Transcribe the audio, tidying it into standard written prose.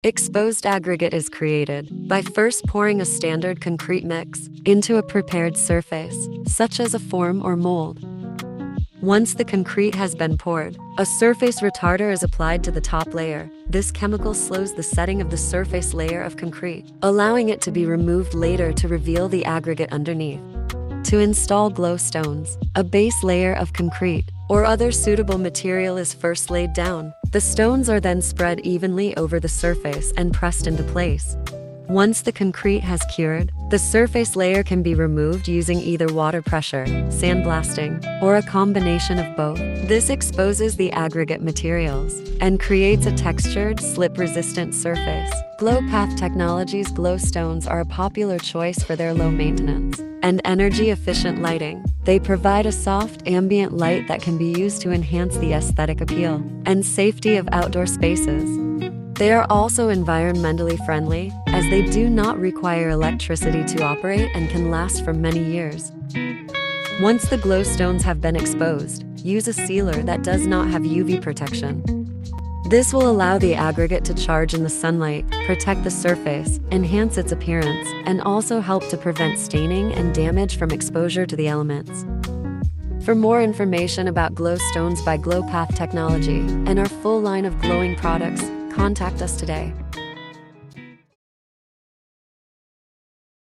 Exposed aggregate is created by first pouring a standard concrete mix into a prepared surface, such as a form or mold. Once the concrete has been poured, a surface retarder is applied to the top layer. This chemical slows the setting of the surface layer of concrete, allowing it to be removed later to reveal the aggregate underneath. To install glow stones, a base layer of concrete or other suitable material is first laid down. The stones are then spread evenly over the surface and pressed into place. Once the concrete has cured, the surface layer can be removed using either water pressure, sandblasting, or a combination of both. This exposes the aggregate materials and creates a textured, slip-resistant surface. GlowPath Technologies glow stones are a popular choice for their low maintenance and energy-efficient lighting. They provide a soft, ambient light that can be used to enhance the aesthetic appeal and safety of outdoor spaces. They are also environmentally friendly, as they do not require electricity to operate and can last for many years. Once the glow stones have been exposed, use a sealer that does not have UV protection. This will allow the aggregate to charge in the sunlight, protect the surface, enhance its appearance, and also help to prevent staining and damage from exposure to the elements. For more information about glow stones by GlowPath Technology and our full line of glowing products, contact us today.